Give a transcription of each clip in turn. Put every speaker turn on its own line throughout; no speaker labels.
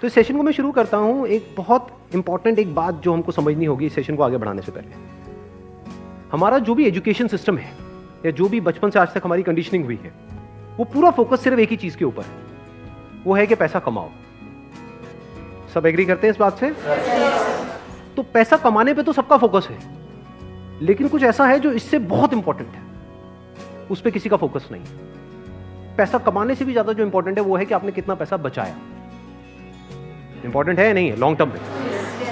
तो इस सेशन को मैं शुरू करता हूं एक बहुत इंपॉर्टेंट एक बात जो हमको समझनी होगी इस सेशन को आगे बढ़ाने से पहले। हमारा जो भी एजुकेशन सिस्टम है या जो भी बचपन से आज तक हमारी कंडीशनिंग हुई है, वो पूरा फोकस सिर्फ एक ही चीज के ऊपर है, वो है कि पैसा कमाओ। सब एग्री करते हैं इस बात से? तो पैसा कमाने पे तो सबका फोकस है, लेकिन कुछ ऐसा है जो इससे बहुत इंपॉर्टेंट है, उस पर किसी का फोकस नहीं। पैसा कमाने से भी ज्यादा जो इंपॉर्टेंट है वो है कि आपने कितना पैसा बचाया। इंपॉर्टेंट है या नहीं है लॉन्ग टर्म में?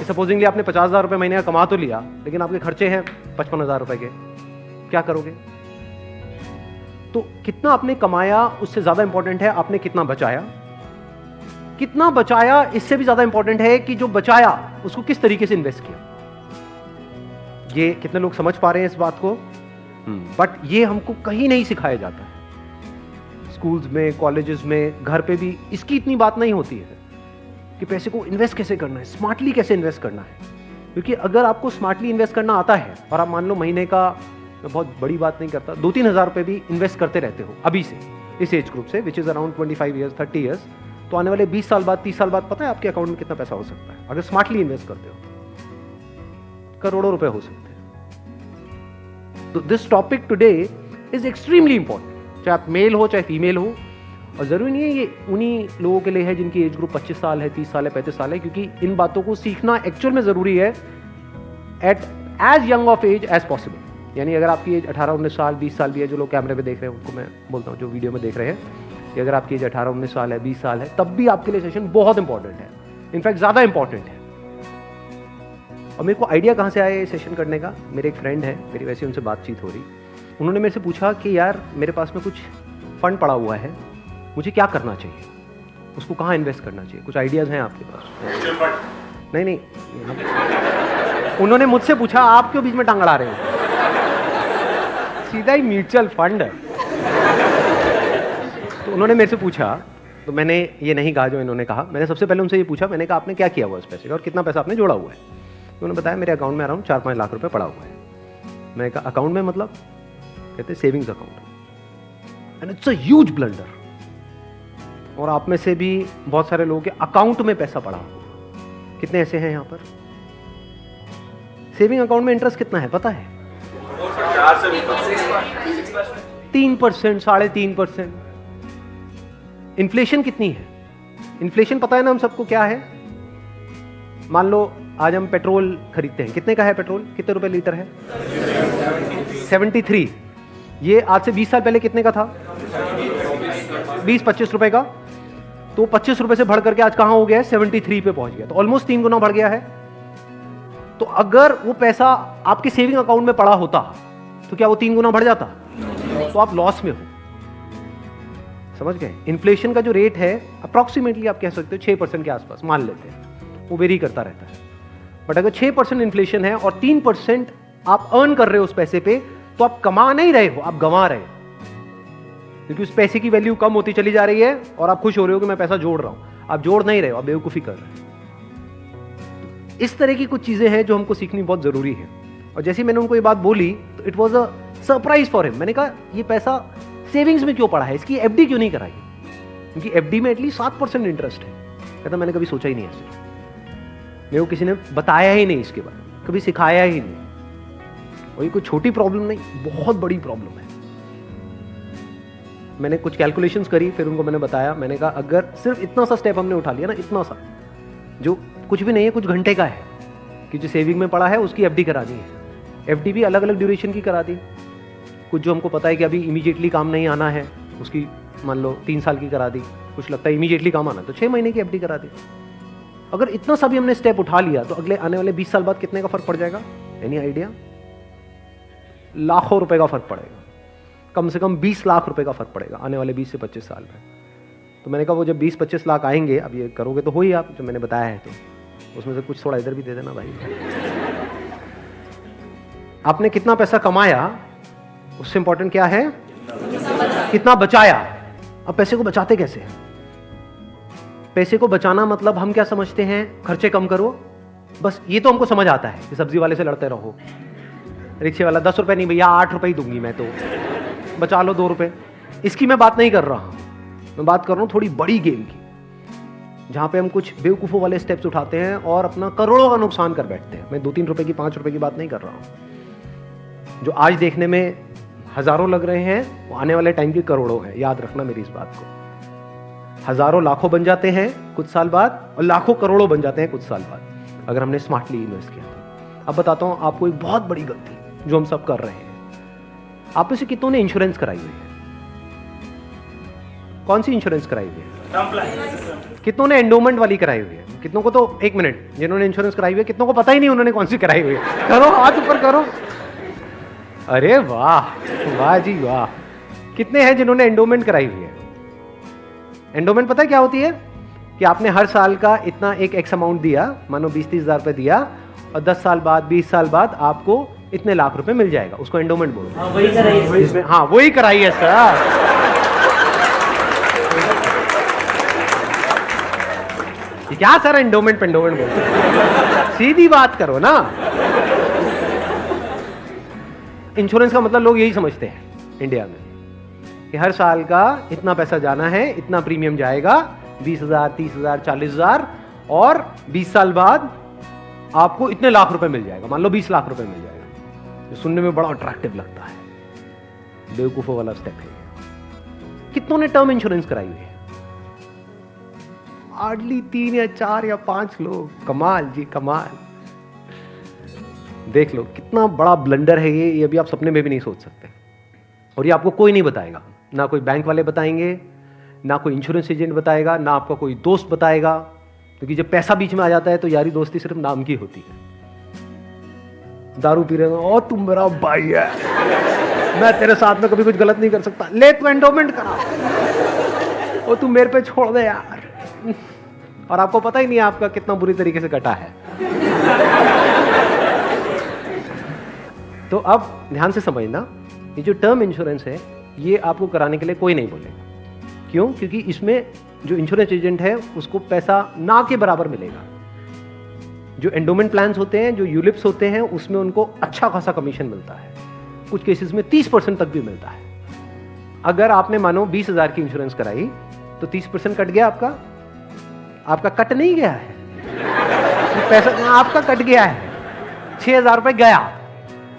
सपोजिंगली आपने 50,000 रुपए महीने का कमा तो लिया, लेकिन आपके खर्चे हैं 55,000 रुपए के, क्या करोगे? तो कितना आपने कमाया उससे ज्यादा इंपॉर्टेंट है आपने कितना बचाया। कितना बचाया इससे भी ज्यादा इंपॉर्टेंट है कि जो बचाया उसको किस तरीके से इन्वेस्ट किया। ये कितने लोग समझ पा रहे हैं इस बात को? बट ये हमको कहीं नहीं सिखाया जाता है। स्कूल्स में, कॉलेजेस में, घर पे भी इसकी इतनी बात नहीं होती है कि पैसे को इन्वेस्ट कैसे करना है, स्मार्टली कैसे इन्वेस्ट करना है। क्योंकि अगर आपको स्मार्टली इन्वेस्ट करना आता है और आप मान लो महीने का, मैं बहुत बड़ी बात नहीं करता, 2-3 हज़ार रुपए भी इन्वेस्ट करते रहते हो अभी से, इस एज ग्रुप से, which is around 25 years 30 years, तो आने वाले 20 साल बाद, 30 साल बाद पता है आपके अकाउंट में कितना पैसा हो सकता है अगर स्मार्टली इन्वेस्ट करते हो? करोड़ों रुपए हो सकते हैं। तो this topic today is extremely important, चाहे आप मेल हो चाहे फीमेल हो। और जरूरी नहीं है ये उन्हीं लोगों के लिए है जिनकी एज ग्रुप 25 साल है, 30 साल है, 35 साल है, क्योंकि इन बातों को सीखना एक्चुअल में जरूरी है at as young of age as possible. यानी अगर आपकी एज 18-19 साल, 20 साल भी है, जो लोग कैमरे पे देख रहे हैं उनको मैं बोलता हूँ, जो वीडियो में देख रहे हैं, कि अगर आपकी एज 18-19 साल है, 20 साल है, तब भी आपके लिए सेशन बहुत इंपॉर्टेंट है, इनफैक्ट ज्यादा इंपॉर्टेंट है। और मेरे को आइडिया कहाँ से आया ये सेशन करने का? मेरे एक फ्रेंड है, मेरी वैसे उनसे बातचीत हो रही, उन्होंने मेरे से पूछा कि यार मेरे पास में कुछ फंड पड़ा हुआ है, मुझे क्या करना चाहिए, उसको कहाँ इन्वेस्ट करना चाहिए? कुछ आइडियाज हैं आपके पास? नहीं, उन्होंने मुझसे पूछा, आप क्यों बीच में टांग अड़ा रहे हो? सीधा ही म्यूचुअल फंड है। तो उन्होंने मेरे से पूछा, तो मैंने ये नहीं कहा जो इन्होंने कहा, मैंने सबसे पहले उनसे ये पूछा, मैंने कहा आपने क्या किया हुआ उस पैसे का और कितना पैसा आपने जोड़ा हुआ है? तो उन्होंने बताया मेरे अकाउंट में अराउंड 4-5 लाख रुपए पड़ा हुआ है। मैंने कहा अकाउंट में मतलब? कहते savings account. And it's a huge blunder. और आप में से भी बहुत सारे लोगों के अकाउंट में पैसा पड़ा हुआ। कितने ऐसे हैं यहाँ पर? सेविंग अकाउंट में इंटरेस्ट कितना है पता है? 3%, 3.5%। इन्फ्लेशन कितनी है? इन्फ्लेशन पता है ना हम सबको क्या है? मान लो आज हम पेट्रोल खरीदते हैं, कितने का है पेट्रोल? कितने रुपए लीटर है? 73। ये आज से 20 साल पहले कितने का था? 20-25 रुपए का। तो 25 रुपए से बढ़ करके आज कहां हो गया है? 73 पे पहुंच गया। तो ऑलमोस्ट 3 गुना बढ़ गया है। तो अगर वो पैसा आपके सेविंग अकाउंट में पड़ा होता तो क्या वो 3 गुना बढ़ जाता? तो आप लॉस में हो। समझ गए? इन्फ्लेशन का जो रेट है अप्रोक्सीमेटली आप कह सकते हो 6% के आसपास मान लेते हैं, वो वेरी करता रहता है। बट अगर 6% इन्फ्लेशन है और 3% आप अर्न कर रहे हो उस पैसे पे, तो आप कमा नहीं रहे हो, आप गंवा रहे हो, क्योंकि उस पैसे की वैल्यू कम होती चली जा रही है और आप खुश हो रहे हो कि मैं पैसा जोड़ रहा हूं। आप जोड़ नहीं रहे हो, आप बेवकूफी कर रहे हो। इस तरह की कुछ चीजें हैं जो हमको सीखनी बहुत जरूरी है। और जैसे मैंने उनको ये बात बोली तो it was a surprise for him. मैंने कहा ये पैसा सेविंग्स में क्यों पड़ा है, इसकी एफडी क्यों नहीं कराई? क्योंकि एफडी में एटलीस्ट 7% इंटरेस्ट है। कहता मैंने कभी सोचा ही नहीं ऐसे, मेरे को किसी ने बताया ही नहीं इसके बारे में, कभी सिखाया ही नहीं। और ये कोई छोटी प्रॉब्लम नहीं, बहुत बड़ी प्रॉब्लम है। मैंने कुछ कैलकुलेशंस करी, फिर उनको मैंने बताया। मैंने कहा अगर सिर्फ इतना सा स्टेप हमने उठा लिया ना, इतना सा जो कुछ भी नहीं है, कुछ घंटे का है, कि जो सेविंग में पड़ा है उसकी एफडी करा दी है। एफडी भी अलग अलग ड्यूरेशन की करा दी। कुछ जो हमको पता है कि अभी इमीडिएटली काम नहीं आना है, उसकी मान लो 3 साल की करा दी। कुछ लगता है इमीडिएटली काम आना, तो 6 महीने की एफडी करा दी। अगर इतना सा भी हमने स्टेप उठा लिया तो अगले आने वाले 20 साल बाद कितने का फर्क पड़ जाएगा? Any idea? लाखों रुपए का फर्क पड़ेगा। कम से कम 20 लाख रुपए का फर्क पड़ेगा आने वाले 20 से 25 साल में। तो मैंने कहा वो जब 20-25 लाख आएंगे, अब ये करोगे तो हो ही आप, जो मैंने बताया है, तो उसमें से कुछ थोड़ा इधर भी दे देना भाई। आपने कितना पैसा कमाया उससे इंपॉर्टेंट क्या है? कितना बचाया। अब पैसे को बचाते कैसे हैं? पैसे को बचाना मतलब हम क्या समझते हैं? खर्चे कम करो, बस ये तो हमको समझ आता है कि सब्जी वाले से लड़ते रहो, रिक्शे वाला 10 रुपए नहीं भैया 8 रुपए ही दूंगी मैं, तो बचा लो 2 रुपए। इसकी मैं बात नहीं कर रहा हूं, मैं बात कर रहा हूं थोड़ी बड़ी गेम की। जहाँ पे हम कुछ बेवकूफ़ों वाले स्टेप्स उठाते हैं और अपना करोड़ों का नुकसान कर बैठते हैं। मैं 2-3 रुपए की, 5 रुपए की बात नहीं कर रहा हूँ। जो आज देखने में हज़ारों लग रहे हैं, वो आने वाले टाइम की करोड़ों हैं। याद रखना मेरी इस बात को। हज़ारों लाखों बन जाते हैं कुछ साल बाद, और लाखों करोड़ों बन जाते हैं कुछ साल बाद, अगर हमने स्मार्टली इन्वेस्ट किया तो। अब बताता हूँ आपको एक बहुत बड़ी गलती जो हम सब कर रहे हैं। आप में से कितनों ने इंश्योरेंस कराई हुई है? कौन सी इंश्योरेंस कराई हुई है? कितनों ने एंडोमेंट वाली कराई हुई है? कितनों को तो, एक मिनट, जिन्होंने इंश्योरेंस कराई हुई है कितनों को पता ही नहीं उन्होंने कौन सी कराई हुई है? करो, हाथ ऊपर करो। अरे वाह, वाह जी वाह। कितने हैं जिन्होंने एंडोमेंट कराई हुई है? एंडोमेंट पता है क्या होती है? कि आपने हर साल का इतना एक एक्स अमाउंट दिया, मानो 20-30 हज़ार रुपए दिया, और 10 साल बाद, 20 साल बाद आपको इतने लाख रुपए मिल जाएगा। उसको एंडोमेंट बोलते हैं।
वही कराइए।
हाँ, वही कराई है सर। क्या सर एंडोमेंट पेंडोमेंट बोलते? सीधी बात करो ना। इंश्योरेंस का मतलब लोग यही समझते हैं इंडिया में कि हर साल का इतना पैसा जाना है, इतना प्रीमियम जाएगा, 20,000, 30,000, 40,000, और 20 साल बाद आपको इतने लाख रुपए मिल जाएगा। मान लो 20 लाख रुपए मिल जाएगा। जो सुनने में बड़ा अट्रैक्टिव लगता है, बेवकूफों वाला स्टेप है। कितनों ने टर्म इंश्योरेंस कराई हुई है? हार्डली 3 या 4 या 5 लोग। कमाल जी कमाल। देख लो कितना बड़ा ब्लंडर है ये अभी आप सपने में भी नहीं सोच सकते। और ये आपको कोई नहीं बताएगा, ना कोई बैंक वाले बताएंगे, ना कोई इंश्योरेंस एजेंट बताएगा, ना आपका कोई दोस्त बताएगा, क्योंकि जब पैसा बीच में आ जाता है तो यारी दोस्ती सिर्फ नाम की होती है। दारू पी रहे हो, और तुम मेरा भाई है, मैं तेरे साथ में कभी कुछ गलत नहीं कर सकता, ले तू एंडोमेंट करा, और तुम मेरे पे छोड़ दे यार। और आपको पता ही नहीं आपका कितना बुरी तरीके से कटा है। तो अब ध्यान से समझना, ये जो टर्म इंश्योरेंस है ये आपको कराने के लिए कोई नहीं बोलेगा। क्यों? क्योंकि इसमें जो इंश्योरेंस एजेंट है उसको पैसा ना के बराबर मिलेगा। जो एंडोमेंट प्लान्स होते हैं, जो यूलिप्स होते हैं, उसमें उनको अच्छा खासा कमीशन मिलता है। कुछ केसेस में 30% तक भी मिलता है। अगर आपने मानो 20,000 की इंश्योरेंस कराई तो 30% कट गया आपका। आपका कट नहीं गया है, पैसा आपका कट गया है। 6,000 रुपए गया।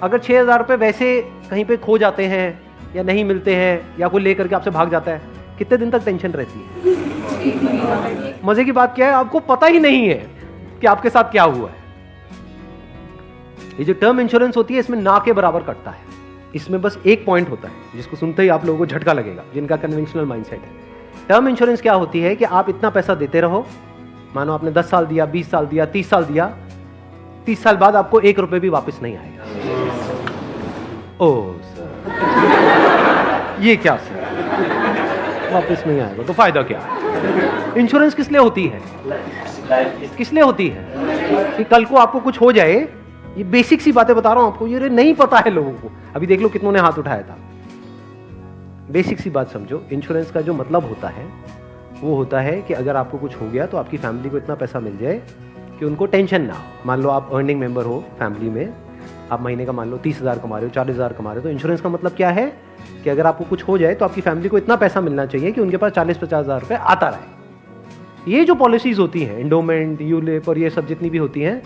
अगर 6,000 रुपए वैसे कहीं पे खो जाते हैं या नहीं मिलते हैं या कोई लेकर के आपसे भाग जाता है, कितने दिन तक टेंशन रहती है? मजे की बात क्या है, आपको पता ही नहीं है कि आपके साथ क्या हुआ है। ये जो टर्म इंश्योरेंस होती है इसमें ना के बराबर कटता है। इसमें बस एक पॉइंट होता है जिसको सुनते ही आप लोगों को झटका लगेगा, जिनका कन्वेंशनल माइंडसेट है। टर्म इंश्योरेंस क्या होती है कि आप इतना पैसा देते रहो, मानो आपने 10 साल दिया, 20 साल दिया, 30 साल दिया, 30 साल बाद आपको 1 रुपए भी वापस नहीं आएगा। ओह सर, ये क्या सर, वापस नहीं आएगा तो फायदा क्या? इंश्योरेंस किस लिए होती है? किस लिए होती है? कि कल को आपको कुछ हो जाए। ये बेसिक सी बातें बता रहा हूं आपको, ये नहीं पता है लोगों को। अभी देख लो कितनों ने हाथ उठाया था। बेसिक सी बात समझो, इंश्योरेंस का जो मतलब होता है वो होता है कि अगर आपको कुछ हो गया तो आपकी फैमिली को इतना पैसा मिल जाए कि उनको टेंशन ना हो। मान लो आप अर्निंग मेंबर हो फैमिली में, आप महीने का मान लो 30,000 कमा रहे हो, 40,000 कमा रहे हो, तो इंश्योरेंस का मतलब क्या है कि अगर आपको कुछ हो जाए तो आपकी फैमिली को इतना पैसा मिलना चाहिए कि उनके पास 40-50 हज़ार रुपये आता रहे। ये जो पॉलिसीज होती हैं, एंडोमेंट, यूलिप और ये सब जितनी भी होती हैं,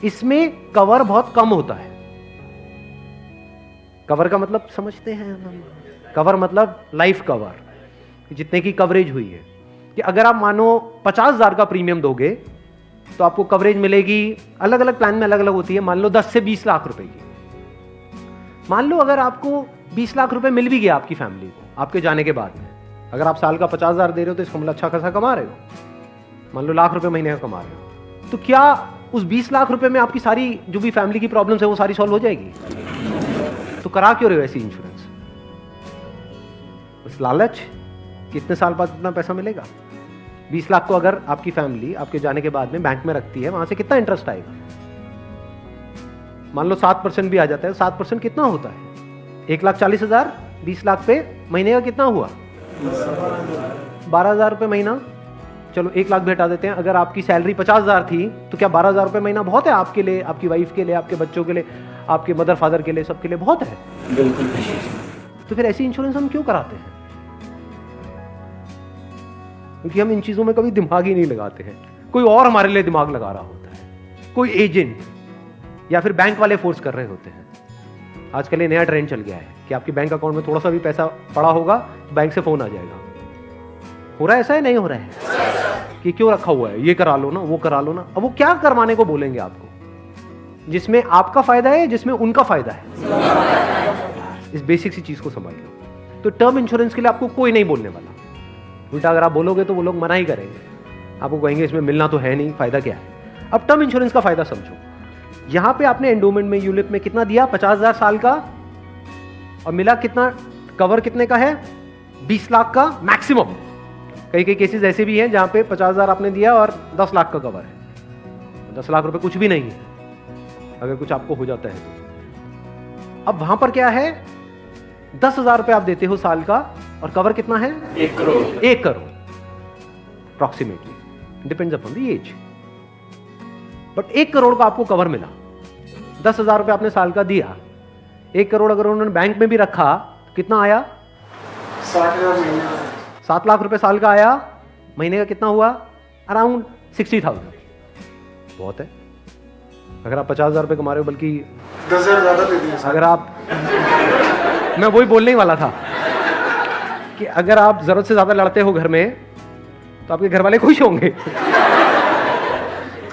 इसमें कवर बहुत कम होता है। कवर का मतलब समझते हैं हम? कवर मतलब लाइफ कवर, जितने की कवरेज हुई है। कि अगर आप मानो 50,000 का प्रीमियम दोगे तो आपको कवरेज मिलेगी, अलग अलग प्लान में अलग अलग होती है, मान लो 10 से 20 लाख रुपए की। मान लो अगर आपको 20 लाख रुपए मिल भी गया आपकी फैमिली को आपके जाने के बाद में, अगर आप साल का 50,000 दे रहे हो तो इसका मतलब अच्छा खासा कमा रहे हो, मान लो लाख रुपए महीने का कमा रहे हो, तो क्या उस 20 लाख रुपए में आपकी सारी जो भी फैमिली की प्रॉब्लम्स है वो सारी सॉल्व हो जाएगी? तो करा क्यों रहे हो ऐसी इंश्योरेंस? बस लालच, कितने साल बाद इतना पैसा मिलेगा? 20 लाख को अगर आपकी फैमिली आपके जाने के बाद में बैंक में रखती है, वहां से कितना इंटरेस्ट आएगा? मान लो 7% भी आ जाता है, 7% कितना होता है? 1,40,000, 20 लाख पे महीने का कितना हुआ? 12,000 रुपये महीना। चलो 1 लाख भी हटा देते हैं। अगर आपकी सैलरी 50,000 थी तो क्या 12,000 रुपये महीना बहुत है आपके लिए, आपकी वाइफ के लिए, आपके बच्चों के लिए, आपके मदर फादर के लिए, सबके लिए बहुत है? बिल्कुल। तो फिर ऐसी इंश्योरेंस हम क्यों कराते हैं? क्योंकि हम इन चीज़ों में कभी दिमाग ही नहीं लगाते हैं। कोई और हमारे लिए दिमाग लगा रहा होता है, कोई एजेंट या फिर बैंक वाले फोर्स कर रहे होते हैं। आजकल ये नया ट्रेंड चल गया है कि आपके बैंक अकाउंट में थोड़ा सा भी पैसा पड़ा होगा, बैंक से फोन आ जाएगा। हो रहा है ऐसा है, नहीं हो रहा है कि क्यों रखा हुआ है, ये करा लो ना, वो करा लो ना। अब वो क्या करवाने को बोलेंगे आपको, जिसमें आपका फायदा है, जिसमें उनका फायदा है। इस बेसिक सी चीज को समझ लो। तो टर्म इंश्योरेंस के लिए आपको कोई नहीं बोलने वाला। उल्टा अगर आप बोलोगे तो वो लोग मना ही करेंगे, आपको कहेंगे इसमें मिलना तो है नहीं, फायदा क्या है। अब टर्म इंश्योरेंस का फायदा समझो। यहां पे आपने एंडोमेंट में, यूलिप में कितना दिया, 50,000 साल का, और मिला कितना, कवर कितने का है, 20 लाख का मैक्सिमम। कई कई केसेस ऐसे भी हैं जहां पे 50,000 आपने दिया और 10 लाख का कवर है। 10 लाख रुपए कुछ भी नहीं है अगर कुछ आपको हो जाता है तो। अब वहां पर क्या है, 10,000 रुपए आप देते हो साल का, और कवर कितना है,
1 crore.
1 crore approximately, depends upon the age. But 1 crore का आपको कवर मिला। 10,000 रुपए आपने साल का दिया, 1 करोड़ अगर उन्होंने बैंक में भी रखा, कितना आया, 7 लाख रुपए साल का आया। महीने का कितना हुआ, अराउंड 60,000। बहुत है। अगर आप 50,000 रुपए कमा रहे हो, बल्कि
10,000 ज्यादा दे दिए।
अगर आप मैं वही बोलने ही वाला था कि अगर आप जरूरत से ज्यादा लड़ते हो घर में, तो आपके घर वाले खुश होंगे।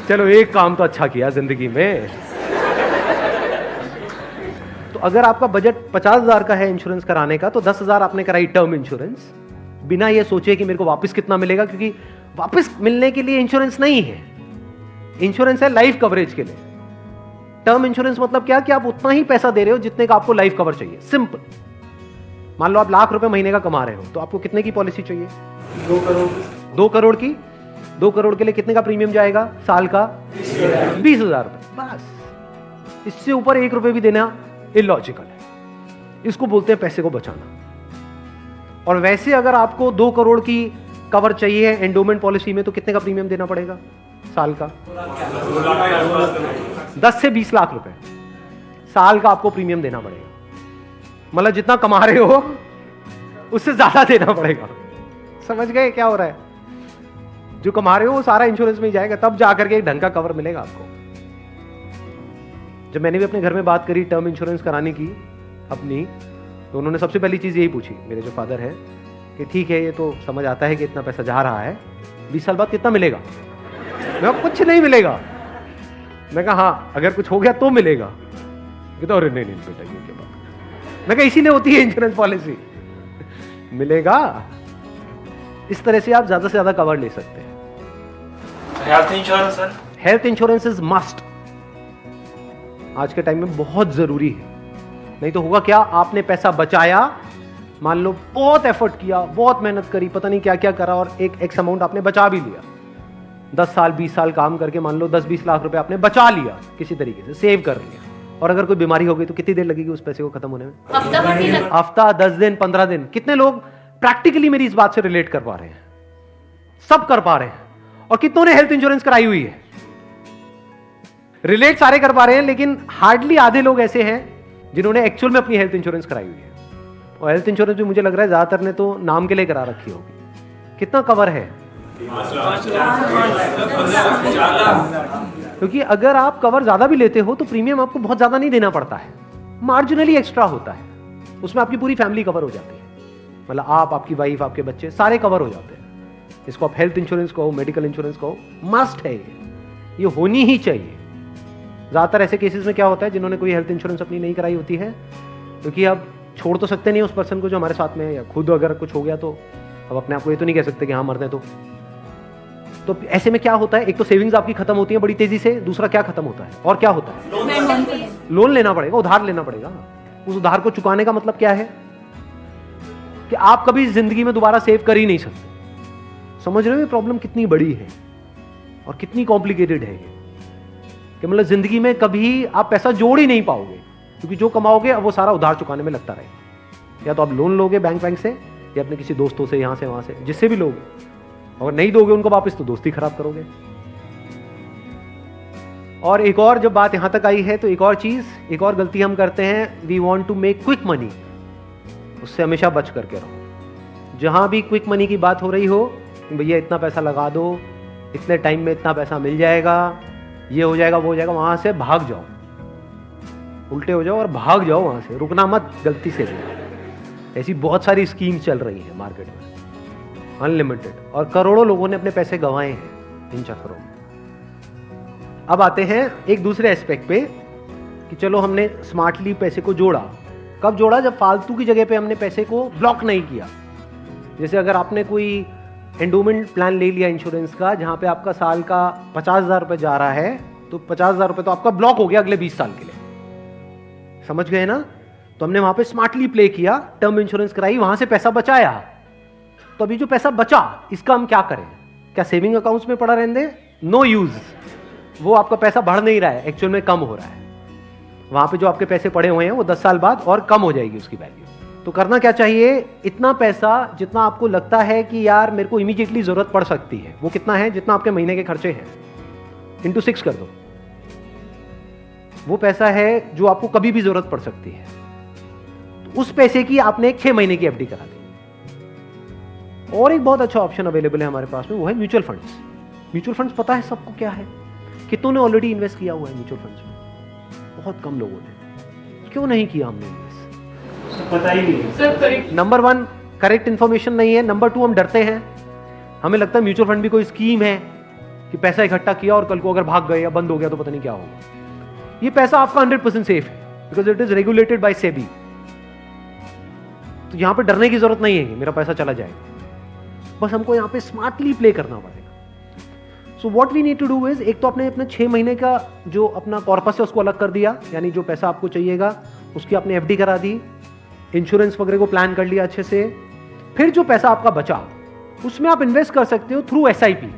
चलो एक काम तो अच्छा किया जिंदगी में। तो अगर आपका बजट 50,000 का है इंश्योरेंस कराने का, तो 10,000 आपने कराई टर्म इंश्योरेंस, बिना ये सोचे कि मेरे को वापस कितना मिलेगा, क्योंकि वापस मिलने के लिए इंश्योरेंस नहीं है। इंश्योरेंस है लाइफ कवरेज के लिए। टर्म इंश्योरेंस मतलब क्या, कि आप उतना ही पैसा दे रहे हो जितने का आपको लाइफ कवर चाहिए। सिंपल। मान लो आप लाख रुपए महीने का कमा रहे हो, तो आपको कितने की पॉलिसी चाहिए,
2 करोड़।
2 करोड़ की। 2 करोड़ के लिए कितने का प्रीमियम जाएगा साल का, 20,000 रुपए बस। इससे ऊपर 1 रुपए भी देना इलॉजिकल है। इसको बोलते हैं पैसे को बचाना। और वैसे अगर आपको 2 करोड़ की कवर चाहिए एंडोमेंट पॉलिसी में, तो कितने का प्रीमियम देना पड़ेगा साल का, 10 से 20 लाख रुपए साल का आपको प्रीमियम देना पड़ेगा। मतलब जितना कमा रहे हो उससे ज्यादा देना पड़ेगा। समझ गए क्या हो रहा है? जो कमा रहे हो वो सारा इंश्योरेंस में ही जाएगा, तब जाकर के एक ढंग का कवर मिलेगा आपको। जब मैंने भी अपने घर में बात करी टर्म इंश्योरेंस कराने की अपनी, तो उन्होंने सबसे पहली चीज यही पूछी, मेरे जो फादर है, कि ठीक है ये तो समझ आता है कि इतना पैसा जा रहा है, 20 साल बाद कितना मिलेगा? मैं कुछ नहीं मिलेगा। मैं कहा हाँ अगर कुछ हो गया तो मिलेगा। तो अरे नहीं बेटा ये क्या बात। मैं कहा इसीलिए होती है इंश्योरेंस पॉलिसी, मिलेगा। इस तरह से आप ज्यादा से ज्यादा कवर ले सकते हैं।
Health insurance sir,
health insurance is must, आज के टाइम में बहुत जरूरी है। नहीं तो होगा क्या, आपने पैसा बचाया, मान लो बहुत एफर्ट किया, बहुत मेहनत करी, पता नहीं क्या क्या करा, और एक एक्स अमाउंट आपने बचा भी लिया। 10 साल 20 साल काम करके मान लो 10-20 लाख रुपए आपने बचा लिया, किसी तरीके से सेव कर लिया, और अगर कोई बीमारी हो गई तो कितनी देर लगेगी उस पैसे को खत्म होने में? हफ्ता, 10 दिन, 15 दिन। कितने लोग प्रैक्टिकली मेरी इस बात से रिलेट कर पा रहे हैं? सब कर पा रहे हैं। और कितनों ने हेल्थ इंश्योरेंस कराई हुई है? रिलेट सारे कर पा रहे हैं, लेकिन हार्डली आधे लोग ऐसे हैं जिन्होंने एक्चुअल में अपनी हेल्थ इंश्योरेंस कराई हुई है। और हेल्थ इंश्योरेंस भी मुझे लग रहा है ज्यादातर ने तो नाम के लिए करा रखी होगी। कितना कवर है? क्योंकि अगर आप कवर ज्यादा भी लेते हो तो प्रीमियम आपको बहुत ज्यादा नहीं देना पड़ता है, मार्जिनली एक्स्ट्रा होता है। उसमें आपकी पूरी फैमिली कवर हो जाती है, मतलब आप, आपकी वाइफ, आपके बच्चे सारे कवर हो जाते हैं। इसको आप हेल्थ इंश्योरेंस कहो, मेडिकल इंश्योरेंस कहो, मस्ट है ये होनी ही चाहिए। ज्यादातर ऐसे केसेस में क्या होता है, जिन्होंने कोई हेल्थ इंश्योरेंस अपनी नहीं कराई होती है, क्योंकि अब छोड़ तो सकते नहीं उस पर्सन को जो हमारे साथ में है, या खुद अगर कुछ हो गया तो अब अपने आप को ये तो नहीं कह सकते कि हाँ मरते तो ऐसे में क्या होता है, एक तो सेविंग्स आपकी खत्म होती है बड़ी तेजी से, दूसरा क्या खत्म होता है, और क्या होता है, लोन लेना पड़ेगा, उधार लेना पड़ेगा। उस उधार को चुकाने का मतलब क्या है कि आप कभी जिंदगी में दोबारा सेव कर ही नहीं सकते। समझ रहे हो प्रॉब्लम कितनी बड़ी है और कितनी कॉम्प्लिकेटेड है ये, कि मतलब जिंदगी में कभी आप पैसा जोड़ ही नहीं पाओगे, क्योंकि जो कमाओगे अब वो सारा उधार चुकाने में लगता रहेगा। या तो आप लोन लोगे बैंक से, या अपने किसी दोस्तों से, यहां से वहां से, जिससे भी लोगे, और नहीं दोगे उनको वापस तो दोस्ती खराब करोगे। और एक और जब बात यहां तक आई है तो एक और चीज, एक और गलती हम करते हैं, we want to make quick money. उससे हमेशा बच करके रहो। जहां भी क्विक मनी की बात हो रही हो, कि भैया इतना पैसा लगा दो, इतने टाइम में इतना पैसा मिल जाएगा, ये हो जाएगा वो हो जाएगा, वहाँ से भाग जाओ, उल्टे हो जाओ और भाग जाओ वहाँ से, रुकना मत गलती से भी। ऐसी बहुत सारी स्कीम चल रही हैं मार्केट में, अनलिमिटेड, और करोड़ों लोगों ने अपने पैसे गंवाए हैं इन चक्करों में। अब आते हैं एक दूसरे एस्पेक्ट पे कि चलो हमने स्मार्टली पैसे को जोड़ा। कब जोड़ा? जब फालतू की जगह पे हमने पैसे को ब्लॉक नहीं किया। जैसे अगर आपने कोई एंडोमेंट प्लान ले लिया इंश्योरेंस का, जहां पे आपका साल का 50,000 रुपये जा रहा है, तो 50,000 रुपये तो आपका ब्लॉक हो गया अगले 20 साल के लिए। समझ गए ना? तो हमने वहां पे स्मार्टली प्ले किया, टर्म इंश्योरेंस कराई, वहां से पैसा बचाया। तो अभी जो पैसा बचा, इसका हम क्या करें? क्या सेविंग अकाउंट्स में पड़ा रहने दें? No use. वो आपका पैसा बढ़ नहीं रहा है, एक्चुअल में कम हो रहा है। वहां पे जो आपके पैसे पड़े हुए हैं वो 10 साल बाद और कम हो जाएगी उसकी वैल्यू। तो करना क्या चाहिए? इतना पैसा जितना आपको लगता है कि यार मेरे को इमीडिएटली जरूरत पड़ सकती है, वो कितना है? जितना आपके महीने के खर्चे हैं, इंटू 6 कर दो। वो पैसा है जो आपको कभी भी जरूरत पड़ सकती है। तो उस पैसे की आपने एक 6 महीने की एफडी करा दी। और एक बहुत अच्छा ऑप्शन अवेलेबल है हमारे पास में, वो है म्यूचुअल फंड्स। म्यूचुअल फंड्स पता है सबको क्या है? कितनों ने ऑलरेडी इन्वेस्ट किया हुआ है म्यूचुअल फंड्स में? बहुत कम लोगों ने। क्यों नहीं किया हमने इन्वेस्ट?
पता ही नहीं है।
नंबर 1 करेक्ट इन्फॉर्मेशन नहीं है। नंबर 2 हम डरते हैं, हमें लगता है म्यूचुअल फंड भी कोई स्कीम है कि पैसा इकट्ठा किया और कल को अगर भाग गए या बंद हो गया तो पता नहीं क्या होगा। ये पैसा आपका 100% सेफ है, because it is regulated by SEBI. तो यहां पे डरने की जरूरत नहीं है कि मेरा पैसा चला जाएगा। बस हमको यहां पे स्मार्टली प्ले करना पड़ेगा। So what we need to do is, एक तो आपने अपने 6 महीने का जो अपना कॉर्पस है उसको अलग कर दिया, यानी जो पैसा आपको चाहिएगा उसकी आपने एफडी करा दी, इंश्योरेंस वगैरह को प्लान कर लिया अच्छे से। फिर जो पैसा आपका बचा उसमें आप इन्वेस्ट कर सकते हो through SIP,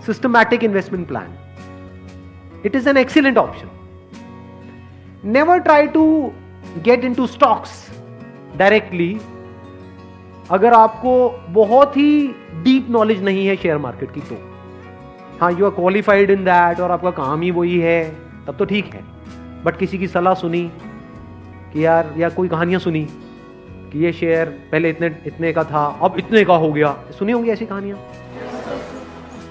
systematic investment plan. It is an excellent option. Never try to get into stocks directly अगर आपको बहुत ही डीप नॉलेज नहीं है शेयर मार्केट की। तो हाँ, you are qualified in that और आपका काम ही वही है, तब तो ठीक है। बट किसी की सलाह सुनी कि यार, या कोई कहानियां सुनी कि ये शेयर पहले इतने का था अब इतने का हो गया, सुनी होंगी ऐसी कहानियां।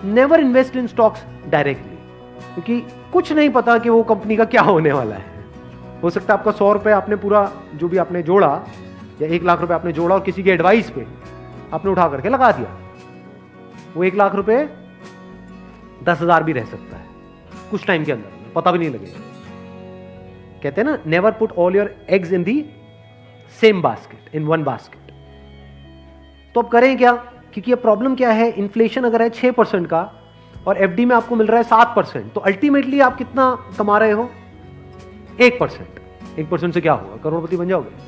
Never invest in stocks directly, क्योंकि कुछ नहीं पता कि वो कंपनी का क्या होने वाला है। हो सकता है आपका 100 रुपये आपने पूरा जो भी आपने जोड़ा या 1 लाख रुपए आपने जोड़ा और किसी की एडवाइस पे आपने उठा करके लगा दिया, वो 1 लाख रुपए 10,000 भी रह सकता है कुछ टाइम के अंदर, पता भी नहीं लगेगा। कहते हैं ना, never put all your eggs in the same basket, in one basket. तो अब करें क्या? क्योंकि ये प्रॉब्लम क्या है, इन्फ्लेशन अगर है 6% का और एफडी में आपको मिल रहा है 7%, तो अल्टीमेटली आप कितना कमा रहे हो? 1%। 1% से क्या होगा? करोड़पति बन जाओगे?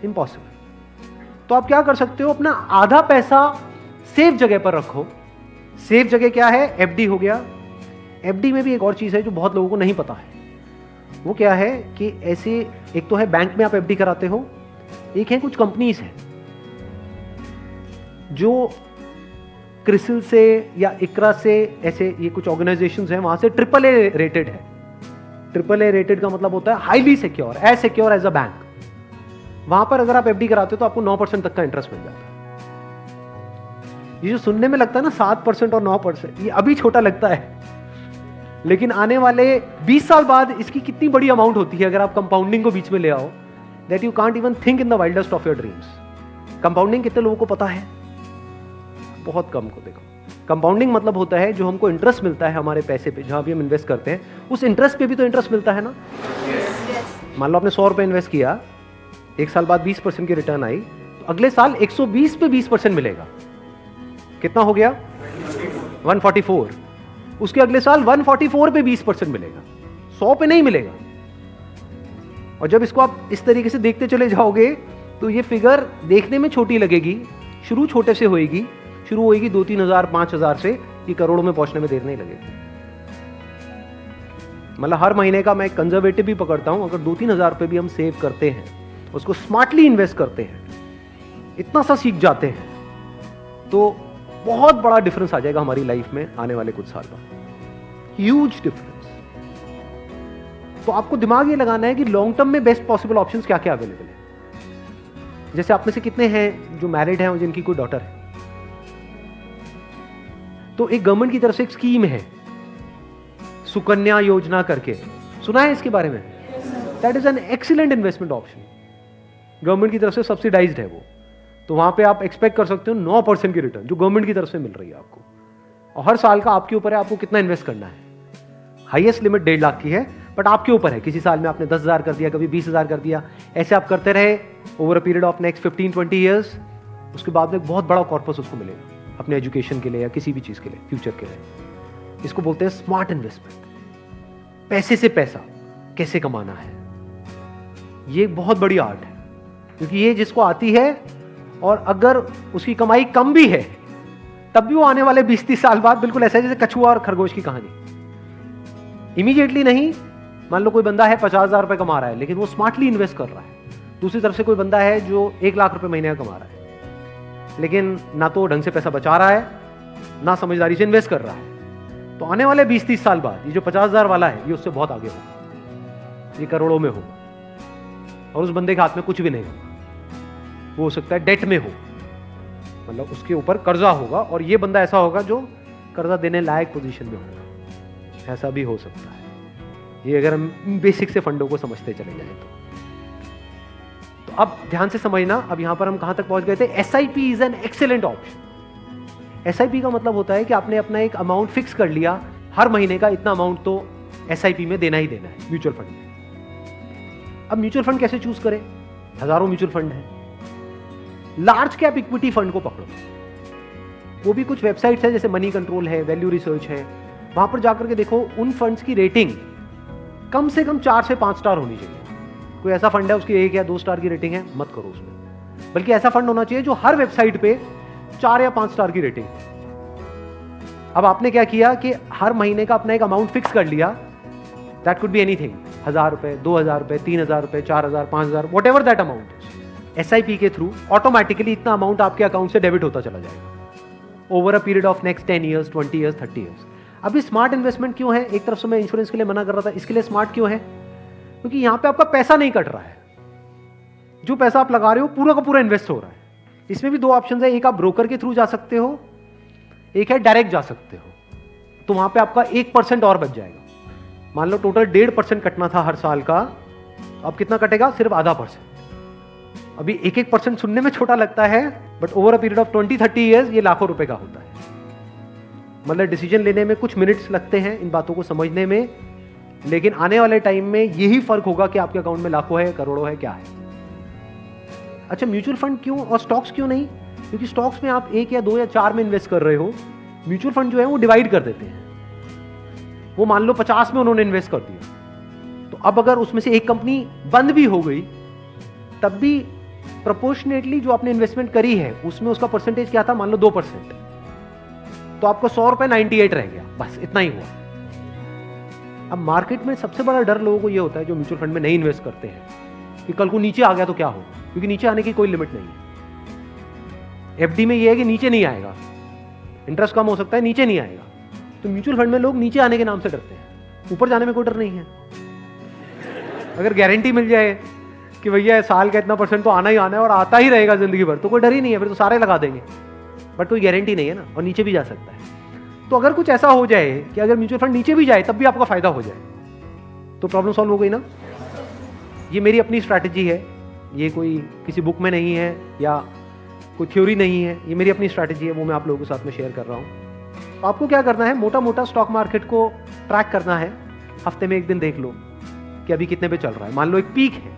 इम्पॉसिबल। तो आप क्या कर सकते हो, अपना आधा पैसा सेफ जगह पर रखो। सेफ जगह क्या है? एफडी हो गया। एफडी में भी एक और चीज है जो बहुत लोगों को नहीं पता है। वो क्या है कि ऐसे, एक तो है बैंक में आप एफडी कराते हो, एक है कुछ कंपनीज है जो क्रिसिल से या इकरा से, ऐसे ये कुछ ऑर्गेनाइजेशंस हैं, वहां से AAA रेटेड है। AAA रेटेड का मतलब होता है highly secure, as secure as a bank. वहां पर अगर आप एफडी कराते हो तो आपको 9% तक का इंटरेस्ट मिल जाता है। ये जो सुनने में लगता है ना 7% और 9%, ये अभी छोटा लगता है, लेकिन आने वाले 20 साल बाद इसकी कितनी बड़ी अमाउंट होती है अगर आप कंपाउंडिंग को बीच में ले आओ, that you can't even think in the wildest of your dreams. Compounding कितने लोगों को पता है? बहुत कम को। देखो, कंपाउंडिंग मतलब होता है जो हमको इंटरेस्ट मिलता है हमारे पैसे पे, जहां भी हम इन्वेस्ट करते हैं उस इंटरेस्ट पे भी तो इंटरेस्ट मिलता है ना। मान लो आपने 100 रुपए इन्वेस्ट किया, 1 साल बाद 20% की रिटर्न आई, तो अगले साल 120 पे 20% मिलेगा। कितना हो गया? 144। उसके अगले साल 144 पे 20% मिलेगा, 100 पे नहीं मिलेगा। और जब इसको आप इस तरीके से देखते चले जाओगे तो ये फिगर देखने में छोटी लगेगी, शुरू छोटे से होएगी, शुरू होएगी 2-3 हजार 5 हजार से, ये करोड़ों में पहुंचने में देर नहीं लगेगी। मतलब हर महीने का मैं कंजर्वेटिव भी पकड़ता हूं, अगर 2-3 हजार रुपए भी हम सेव करते हैं, उसको स्मार्टली इन्वेस्ट करते हैं, इतना सा सीख जाते हैं, तो बहुत बड़ा डिफरेंस आ जाएगा हमारी लाइफ में आने वाले कुछ साल बाद, ह्यूज डिफरेंस। तो आपको दिमाग ये लगाना है कि लॉन्ग टर्म में बेस्ट पॉसिबल ऑप्शंस क्या क्या अवेलेबल है। जैसे आप में से कितने हैं जो मैरिड हैं और जिनकी कोई डॉटर है? तो एक गवर्नमेंट की तरफ से एक स्कीम है सुकन्या योजना करके, सुना है इसके बारे में? That is an excellent investment option, government की तरफ से सब्सिडाइज्ड है वो। तो वहां पे आप एक्सपेक्ट कर सकते हो 9% की रिटर्न जो गवर्नमेंट की तरफ से मिल रही है आपको, और हर साल का आपके ऊपर है आपको कितना इन्वेस्ट करना है। हाईएस्ट लिमिट 1.5 लाख की है, बट आपके ऊपर है, किसी साल में आपने 10,000 कर दिया, कभी 20,000 कर दिया, ऐसे आप करते रहे over a period of next 15-20 years. उसके बाद में बहुत बड़ा कॉर्पस उसको मिलेगा अपने एजुकेशन के लिए या किसी भी चीज के लिए, फ्यूचर के लिए। इसको बोलते हैं स्मार्ट इन्वेस्टमेंट। पैसे से पैसा कैसे कमाना है, ये एक बहुत बड़ी आर्ट है, क्योंकि ये जिसको आती है और अगर उसकी कमाई कम भी है तब भी वो आने वाले 20-30 साल बाद बिल्कुल ऐसा है जैसे कछुआ और खरगोश की कहानी। इमीडिएटली नहीं, मान लो कोई बंदा है 50,000 रुपए कमा रहा है लेकिन वो स्मार्टली इन्वेस्ट कर रहा है। दूसरी तरफ से कोई बंदा है जो 1 लाख रुपए महीने का कमा रहा है लेकिन ना तो ढंग से पैसा बचा रहा है ना समझदारी से इन्वेस्ट कर रहा है। तो आने वाले 20-30 साल बाद ये जो 50,000 वाला है ये उससे बहुत आगे होगा, ये करोड़ों में होगा, और उस बंदे के हाथ में कुछ भी नहीं होगा। वो हो सकता है डेट में हो, मतलब उसके ऊपर कर्जा होगा, और ये बंदा ऐसा होगा जो कर्जा देने लायक पोजीशन में होगा, ऐसा भी हो सकता है। ये अगर हम बेसिक से फंडों को समझते चले जाएं तो अब ध्यान से समझना। अब यहां पर हम कहां तक पहुंच गए थे? SIP is an excellent option. SIP का मतलब होता है कि आपने अपना एक अमाउंट फिक्स कर लिया, हर महीने का इतना अमाउंट तो एसआईपी में देना ही देना है म्यूचुअल फंड में। अब म्यूचुअल फंड कैसे चूज करें? हजारों म्यूचुअल फंड है। लार्ज कैप इक्विटी फंड को पकड़ो, वो भी कुछ वेबसाइट्स है जैसे मनी कंट्रोल है, वैल्यू रिसर्च है, वहां पर जाकर के देखो उन फंड्स की रेटिंग कम से कम 4 से 5 स्टार होनी चाहिए। कोई ऐसा फंड है उसकी 1 या 2 स्टार की रेटिंग है, मत करो उसमें, बल्कि ऐसा फंड होना चाहिए जो हर वेबसाइट पे 4 या 5 स्टार की रेटिंग है। अब आपने क्या किया कि हर महीने का अपना एक अमाउंट फिक्स कर लिया, दैट कुड बी एनीथिंग, 1,000 रुपए, 2,000 रुपए, 3,000 रुपए, 4,000, 5,000, what ever that amount. SIP के थ्रू ऑटोमेटिकली इतना अमाउंट आपके अकाउंट से डेबिट होता चला जाएगा over a period of next 10 years, 20 years, 30 years. अभी स्मार्ट इन्वेस्टमेंट क्यों है? एक तरफ से मैं इंश्योरेंस के लिए मना कर रहा था, इसके लिए स्मार्ट क्यों है? क्योंकि यहां पे आपका पैसा नहीं कट रहा है, जो पैसा आप लगा रहे हो पूरा का पूरा इन्वेस्ट हो रहा है। इसमें भी 2 ऑप्शन है, एक आप ब्रोकर के थ्रू जा सकते हो, एक है डायरेक्ट जा सकते हो। तो वहां पे आपका 1% और बच जाएगा। मान लो टोटल 1.5% कटना था हर साल का, अब कितना कटेगा? सिर्फ 0.5%। अभी 1% सुनने में छोटा लगता है, but over a period of 20-30 years ये लाखों रुपए का होता है। मतलब डिसीजन लेने में कुछ मिनट्स लगते हैं इन बातों को समझने में, लेकिन आने वाले टाइम में यही फर्क होगा कि आपके अकाउंट में लाखों है, करोड़ों है, क्या है। अच्छा, म्यूचुअल फंड क्यों और स्टॉक्स क्यों नहीं? क्योंकि स्टॉक्स में आप 1 या 2 या 4 में इन्वेस्ट कर रहे हो, म्यूचुअल फंड जो है वो डिवाइड कर देते हैं। वो मान लो 50 में उन्होंने इन्वेस्ट कर दिया, तो अब अगर उसमें से एक कंपनी बंद भी हो गई तब भी प्रोपोर्शनेटली जो आपने इन्वेस्टमेंट करी है उसमें उसका परसेंटेज क्या था? मान लो 2%, तो आपको 100 रुपए 98 रह गया, बस इतना ही हुआ। अब मार्केट में सबसे बड़ा डर लोगों को यह होता है जो म्यूचुअल फंड में नहीं इन्वेस्ट करते हैं कि कल को नीचे आ गया तो क्या होगा, क्योंकि नीचे आने की कोई लिमिट नहीं है। एफडी में यह है कि नीचे नहीं आएगा, इंटरेस्ट कम हो सकता है, नीचे नहीं आएगा। तो म्यूचुअल फंड में लोग नीचे आने के नाम से डरते हैं, ऊपर जाने में कोई डर नहीं है। अगर गारंटी मिल जाए कि भैया साल का इतना % तो आना ही आना है और आता ही रहेगा जिंदगी भर, तो कोई डर ही नहीं है, फिर तो सारे लगा देंगे। बट कोई गारंटी नहीं है ना, और नीचे भी जा सकता है। तो अगर कुछ ऐसा हो जाए कि अगर म्यूचुअल फंड नीचे भी जाए तब भी आपका फायदा हो जाए, तो प्रॉब्लम सॉल्व हो गई ना। ये मेरी अपनी स्ट्रैटेजी है, ये कोई किसी बुक में नहीं है या कोई थ्योरी नहीं है, ये मेरी अपनी स्ट्रैटेजी है, वो मैं आप लोगों के साथ में शेयर कर रहा हूँ। आपको क्या करना है? मोटा मोटा स्टॉक मार्केट को ट्रैक करना है, हफ्ते में 1 दिन देख लो कि अभी कितने पे चल रहा है। मान लो एक पीक है,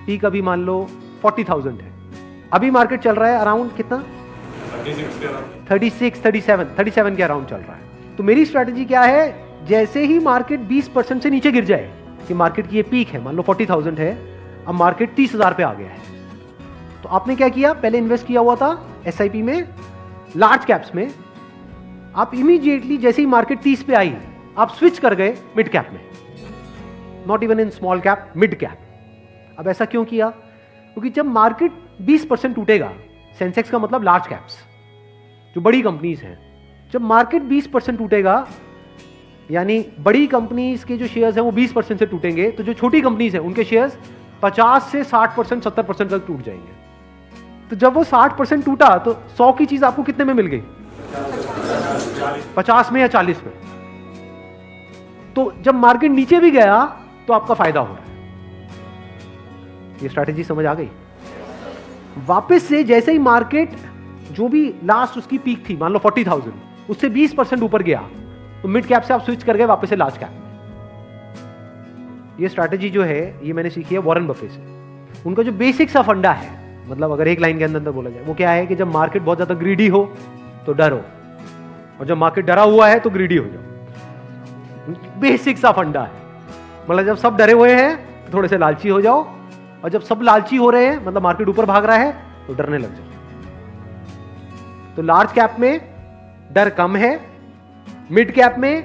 पीक अभी मान लो 40,000 है, अभी मार्केट चल रहा है अराउंड कितना? 37 के अराउंड चल रहा है। तो मेरी स्ट्रैटेजी क्या है? जैसे ही मार्केट 20% से नीचे गिर जाए, कि मार्केट की ये पीक है, मान लो 40,000 है, अब मार्केट 30,000 पे आ गया है, तो आपने क्या किया? पहले इन्वेस्ट किया हुआ था एसआईपी में, लार्ज कैप्स में, आप इमीडिएटली जैसे ही मार्केट 30 पे आई आप स्विच कर गए मिड कैप में, not even in small cap, mid cap. अब ऐसा क्यों किया? क्योंकि जब मार्केट 20% टूटेगा, सेंसेक्स का मतलब लार्ज कैप्स जो बड़ी कंपनीज हैं, जब मार्केट 20% टूटेगा यानी बड़ी कंपनीज के जो शेयर्स हैं वो 20% से टूटेंगे, तो जो छोटी कंपनीज हैं उनके शेयर्स 50 से 60%, 70% तक टूट जाएंगे। तो जब वो 60% टूटा तो 100 की चीज आपको कितने में मिल गई? 50 में या 40 में। तो जब मार्केट नीचे भी गया तो आपका फायदा हो रहा है। ये स्ट्रैटेजी समझ आ गई? वापस से जैसे ही मार्केट जो भी लास्ट उसकी पीक थी, मान लो 40,000, उससे 20% ऊपर गया तो मिड कैप से आप स्विच कर गए वापस से लार्ज कैप में। ये स्ट्रैटेजी जो है ये मैंने सीखी है वॉरेन बफे से। उनका जो बेसिक सा फंडा है, मतलब अगर एक लाइन के अंदर बोला जाए, वो क्या है कि जब मार्केट बहुत ज्यादा ग्रीडी हो तो डरो, और जब मार्केट डरा हुआ है तो ग्रीडी हो जाओ। बेसिक सा फंडा है। मतलब जब सब डरे हुए हैं तो थोड़े से लालची हो जाओ, और जब सब लालची हो रहे हैं, मतलब मार्केट ऊपर भाग रहा है, तो डरने लग जाओ। तो लार्ज कैप में डर कम है, मिड कैप में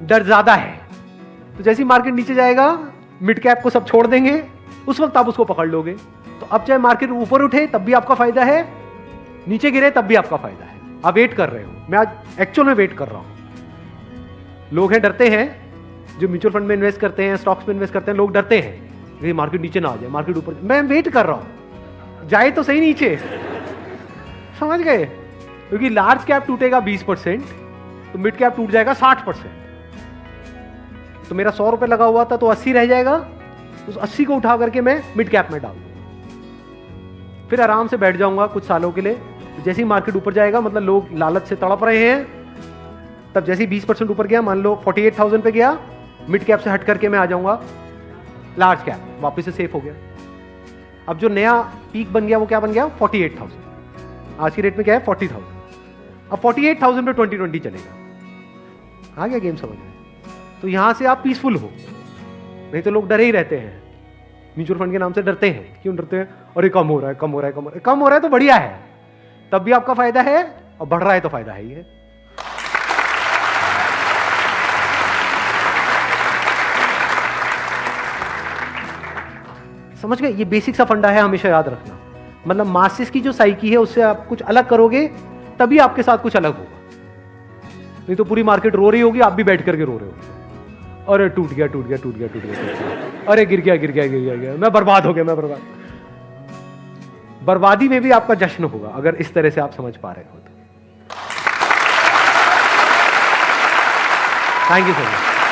डर ज्यादा है। तो जैसे ही मार्केट नीचे जाएगा मिड कैप को सब छोड़ देंगे, उस वक्त आप उसको पकड़ लोगे। तो अब चाहे मार्केट ऊपर उठे तब भी आपका फायदा है, नीचे गिरे तब भी आपका फायदा है। आप वेट कर रहे हो, मैं आज एक्चुअल में वेट कर रहा हूं। लोग हैं डरते हैं, जो म्यूचुअल फंड में इन्वेस्ट करते हैं, स्टॉक्स में इन्वेस्ट करते हैं, लोग डरते हैं कि मार्केट नीचे ना आ जाए, मार्केट ऊपर। मैं वेट कर रहा हूं, जाए तो सही नीचे। समझ गए? क्योंकि लार्ज कैप टूटेगा 20%, तो मिड कैप टूट जाएगा 60%। तो मेरा 100 रुपए लगा हुआ था तो 80 रह जाएगा, उस 80 को उठा करके मैं मिड कैप में डाल दूंगा। फिर आराम से बैठ जाऊंगा कुछ सालों के लिए। तो जैसे ही मार्केट ऊपर जाएगा, मतलब लोग लालच से तड़प रहे हैं, तब जैसे ही 20% ऊपर गया, मान लो 48,000 पे गया, मिड कैप से हट करके मैं आ जाऊंगा लार्ज कैप, वापस से सेफ हो गया। अब जो नया पीक बन गया वो क्या बन गया? 48,000। आज की रेट में क्या है? 40,000। अब 48,000 पे 2020 चलेगा। आ गया गेम समझ में? तो यहां से आप पीसफुल हो। नहीं तो लोग डरे ही रहते हैं, म्यूचुअल फंड के नाम से डरते हैं। क्यों डरते हैं? अरे कम हो रहा है, कम हो रहा है, कम हो रहा है। कम हो रहा है तो बढ़िया है, तब भी आपका फायदा है, और बढ़ रहा है तो फायदा है ही है। समझ गए? ये बेसिक सा फंडा है, हमेशा याद रखना। मतलब मासिस की जो साइकी है उससे आप कुछ अलग करोगे तभी आपके साथ कुछ अलग होगा। नहीं तो पूरी मार्केट रो रही होगी, आप भी बैठ करके रो रहे हो। अरे टूट गया, टूट गया, टूट गया, टूट गया, टूट गया, अरे गिर गया, गिर गया, गिर गया, गिर, मैं बर्बाद हो गया, मैं बर्बाद। बर्बादी में भी आपका जश्न होगा अगर इस तरह से आप समझ पा रहे हो तो। Thank you so much.